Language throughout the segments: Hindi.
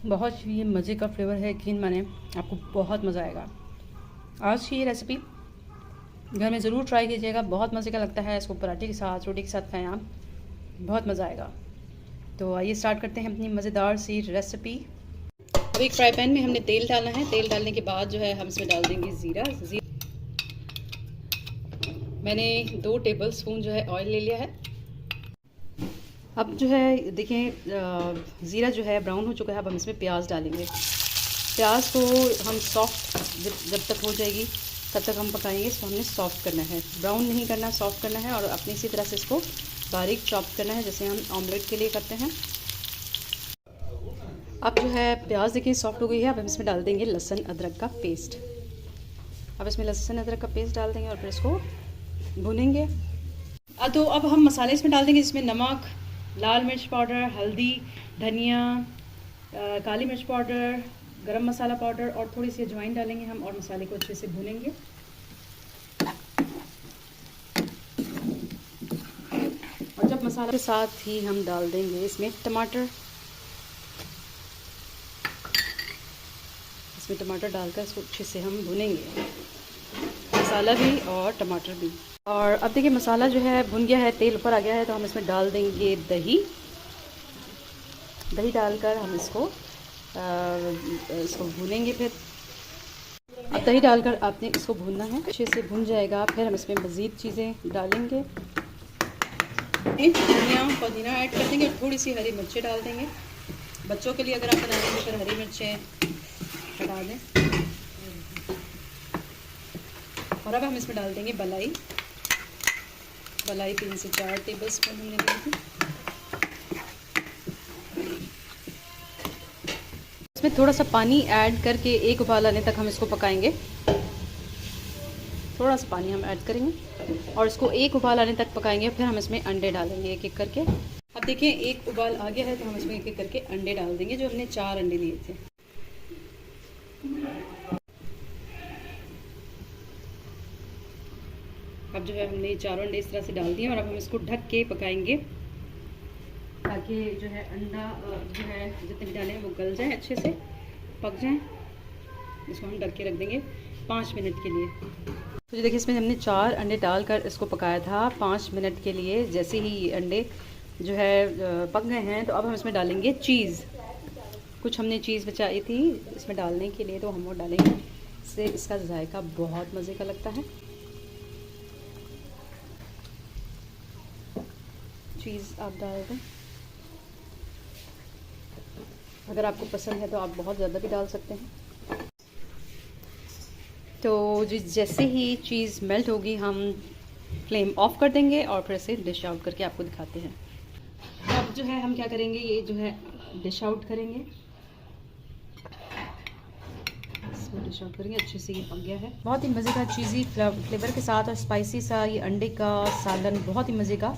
बहुत ही मज़े का फ्लेवर है, यकीन माने आपको बहुत मज़ा आएगा। आज की ये रेसिपी घर में ज़रूर ट्राई कीजिएगा, बहुत मज़े का लगता है। इसको पराठे के साथ, रोटी के साथ खाएं आप, बहुत मज़ा आएगा। तो आइए स्टार्ट करते हैं अपनी मज़ेदार सी रेसिपी। अब एक फ्राई पैन में हमने तेल डालना है। तेल डालने के बाद जो है हम इसमें डाल देंगे ज़ीरा। मैंने 2 टेबल स्पून जो है ऑयल ले लिया है। अब जो है देखें, ज़ीरा जो है ब्राउन हो चुका है। अब हम इसमें प्याज डालेंगे। प्याज को हम सॉफ्ट जब तक हो जाएगी तब तक हम पकाएंगे। इसको हमने सॉफ्ट करना है, ब्राउन नहीं करना, सॉफ्ट करना है। और अपनी इसी तरह से इसको बारीक चॉप करना है, जैसे हम ऑमलेट के लिए करते हैं। अब जो है प्याज देखिए सॉफ्ट हो गई है। अब हम इसमें डाल देंगे लहसुन अदरक का पेस्ट। अब इसमें लहसुन अदरक का पेस्ट डाल देंगे और फिर इसको भुनेंगे। तो अब हम मसाले इसमें डाल देंगे, जिसमें नमक, लाल मिर्च पाउडर, हल्दी, धनिया, काली मिर्च पाउडर, गरम मसाला पाउडर और थोड़ी सी अजवाइन डालेंगे हम, और मसाले को अच्छे से भूनेंगे। और जब मसाला के साथ ही हम डाल देंगे इसमें टमाटर। इसमें टमाटर डालकर इसको अच्छे से हम भुनेंगे, मसाला भी और टमाटर भी। और अब देखिए मसाला जो है भुन गया है, तेल ऊपर आ गया है। तो हम इसमें डाल देंगे दही। दही डालकर हम इसको भूनेंगे। फिर अब दही डालकर आपने इसको भूनना है, अच्छे से भुन जाएगा। फिर हम इसमें मज़ीद चीज़ें डालेंगे, धनिया पुदीना ऐड कर देंगे और थोड़ी सी हरी मिर्चें डाल देंगे। बच्चों के लिए अगर आप बनाएंगे तो फिर हरी मिर्चें हटा दें। और अब हम इसमें डाल देंगे मलाई। 3 से 4 टेबल स्पून हमने ली थी। इसमें थोड़ा सा पानी ऐड करके एक उबाल आने तक हम इसको पकाएंगे। थोड़ा सा पानी हम ऐड करेंगे और इसको एक उबाल आने तक पकाएंगे। फिर हम इसमें अंडे डालेंगे एक एक करके। अब देखिए एक उबाल आ गया है तो हम इसमें एक एक करके अंडे डाल देंगे, जो हमने 4 अंडे लिए थे। अब जो है हमने 4 अंडे इस तरह से डाल दिए और अब हम इसको ढक के पकाएंगे, ताकि जो है अंडा जो है जितने भी डाले हैं वो गल जाए, अच्छे से पक जाए। इसको हम ढक के रख देंगे 5 मिनट के लिए। तो देखिए इसमें हमने 4 अंडे डालकर इसको पकाया था 5 मिनट के लिए। जैसे ही अंडे जो है पक गए हैं तो अब हम इसमें डालेंगे चीज़। कुछ हमने चीज़ बचाई थी इसमें डालने के लिए, तो हम वो डालेंगे। इससे इसका जायका बहुत मज़े का लगता है। चीज़ आप डाल दें, अगर आपको पसंद है तो आप बहुत ज़्यादा भी डाल सकते हैं। तो जैसे ही चीज़ मेल्ट होगी हम फ्लेम ऑफ कर देंगे और फिर से डिश आउट करके आपको दिखाते हैं। अब जो है हम क्या करेंगे, ये जो है डिश आउट करेंगे। इसमें डिश आउट करेंगे, अच्छे से ये पक गया है। बहुत ही मज़े का चीज़ी फ्लेवर के साथ और स्पाइसी सा ये अंडे का सालन बहुत ही मज़े का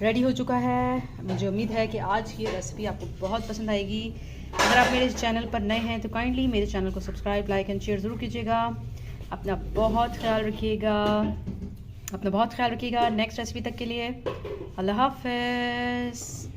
रेडी हो चुका है। मुझे उम्मीद है कि आज की रेसिपी आपको बहुत पसंद आएगी। अगर आप मेरे चैनल पर नए हैं तो काइंडली मेरे चैनल को सब्सक्राइब, लाइक एंड शेयर ज़रूर कीजिएगा। अपना बहुत ख्याल रखिएगा। नेक्स्ट रेसिपी तक के लिए अल्लाह हाफ़िज़।